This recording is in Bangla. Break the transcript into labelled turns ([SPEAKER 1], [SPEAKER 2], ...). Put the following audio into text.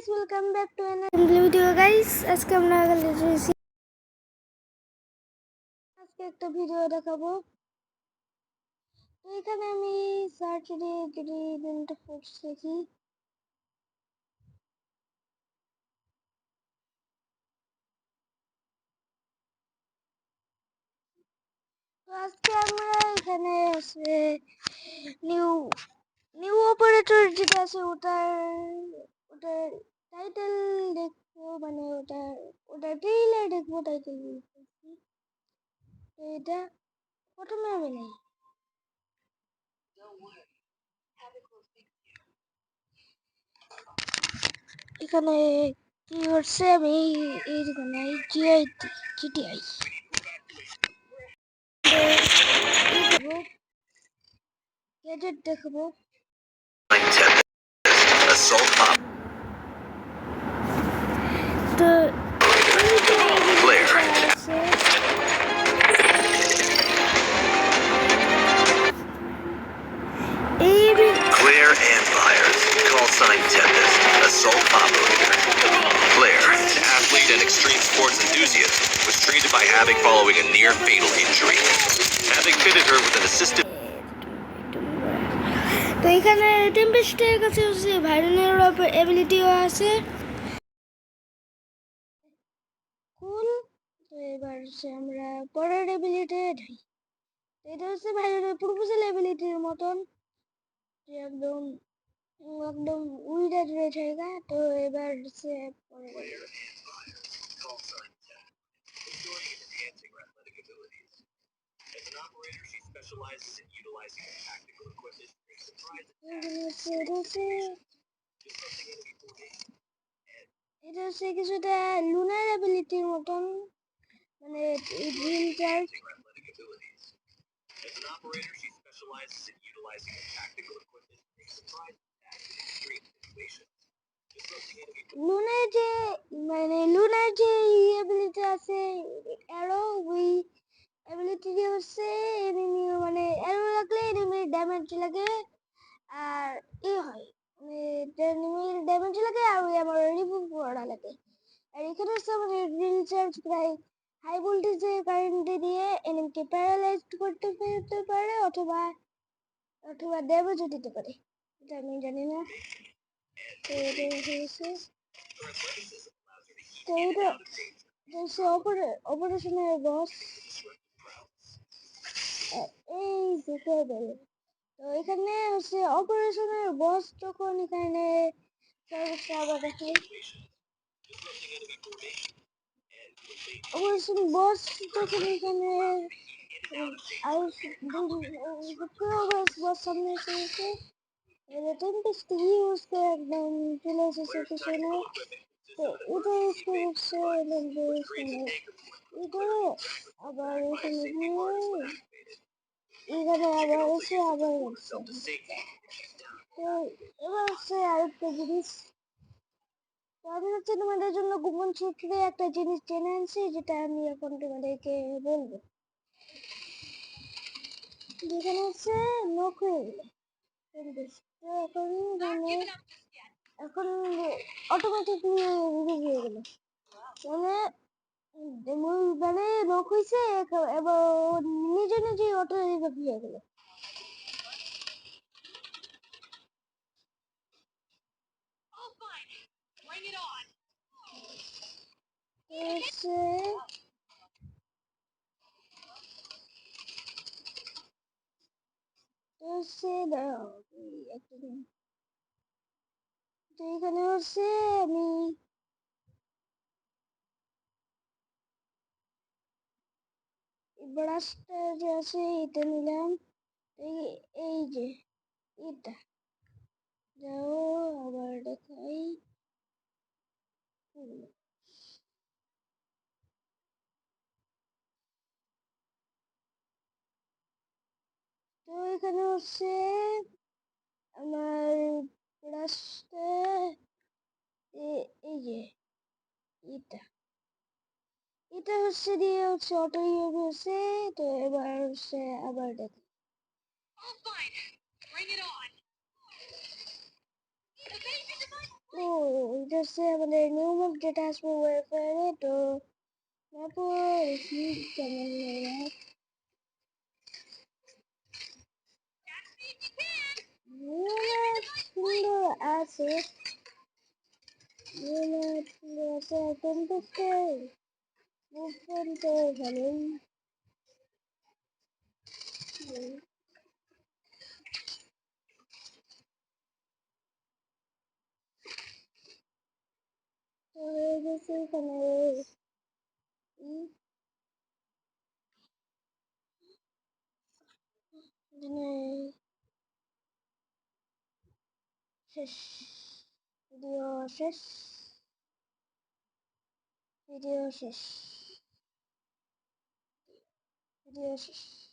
[SPEAKER 1] welcome back to another video guys. আজকে আমরা একটা ভিডিও দেখাবো। তো এখানে আমি সার্চ দিয়ে ইভেন্ট ফোর্স দেখি। তো আজকে আমরা এখানে আছে নিউ নিউ অপারেটর যেটা আছে ওটার টাইটেল দেখবো, মানে ওটা ট্রেইলার দেখবো, টাইটেল বলতেছি। তো এটা প্রথমে আমি নেই, এখানে কি হচ্ছে আমি এই নাই জিটিআই গ্যাজেট দেখবো। তো
[SPEAKER 2] Claire Ann Byers, call sign Tempest, assault operator. Claire, an athlete and extreme sports enthusiast, was treated by Havoc following a near-fatal injury. Havoc fitted her with an assistive...
[SPEAKER 1] তো এখানে টেম্পেস্টের কাছে হচ্ছে ভাইরনের এবিলিটিও আছে। কুল। তো এবার আমরা পরের এবিলিটি ঢাই। এটা হচ্ছে ভাইরনের প্রপোজাল এবিলিটির মতন, যে একদম একদম উইডা জুড়ে জায়গা। তো এবার হচ্ছে পরের এটা হচ্ছে কিছুটা লুনার অ্যাবিলিটির মতন, মানে ড্রিল চার্জ। লুনার যে অ্যাবিলিটি আছে অ্যারো, ওই অ্যাবিলিটি হচ্ছে এনিমি, মানে অ্যারো লাগলে এনিমির ড্যামেজ লাগে আর হয়, এনিমির ড্যামেজ লাগে আর ওই আমার রিমুভ করা লাগে। আর এখানে হচ্ছে আমাদের ড্রিল চার্জ প্রায় হাই ভোল্টেজে কারেন্ট দিয়ে এনিমিকে প্যারালাইজড করতে পারে অথবা ড্যামেজও দিতে পারে, এটা আমি জানি না। তো এটা হয়েছে, তো এটা হচ্ছে অপারেশনের বস, এই যেটা বলে। তো এখানে হচ্ছে অপারেশনের বস, তখন এখানে আবার দেখাই অপারেশন বস, তখন এখানে আর বস সামনে এসেছে। টেম্পেস্ট ইউজ করে একদম চলে এসেছে পিছনে। তো এটা ইউজ করেছে এটা আবার এখানে গিয়ে এখানে আবার এসে আবার তো এবার হচ্ছে আরেকটা জিনিস। তো আমি হচ্ছে তোমাদের জন্য গোপন সূত্রে একটা জিনিস জেনে আনছি, যেটা আমি এখন তোমাদেরকে বলবো। যেখানে হচ্ছে নক হয়ে গেলে তো এখন মানে এখন অটোমেটিকলি রিলিজ হয়ে গেল, মানে নক হয়েছে এবার নিজেই অটো রিলিজ হয়ে গেল। তো এখানে হচ্ছে আমি ব্রাশটা যে আছে এটা নিলাম, এই যে এটা যাও আবার দেখাই। তো এখানে হচ্ছে আমার ব্রাশটা, এই যে এটা হচ্ছে দিয়ে হচ্ছে অটো ইউজ হচ্ছে। তো এবার হচ্ছে আবার দেখো, তো ও এটা হচ্ছে আমাদের নিউ ম্যাপ যেটা আসবে ওয়েফেয়ারে। তো ম্যাপও দেখি কেমন ম্যাপ। নিউ ম্যাপ সুন্দর আছে, নিউ ম্যাপ সুন্দর আছে, টেম্পেস্টে মুভমেন্ট তো ভালোই। তো হয়ে গেছে এখানে এখানে শেষ, ভিডিও শেষ, ভিডিও শেষ, ভিডিও শেষ।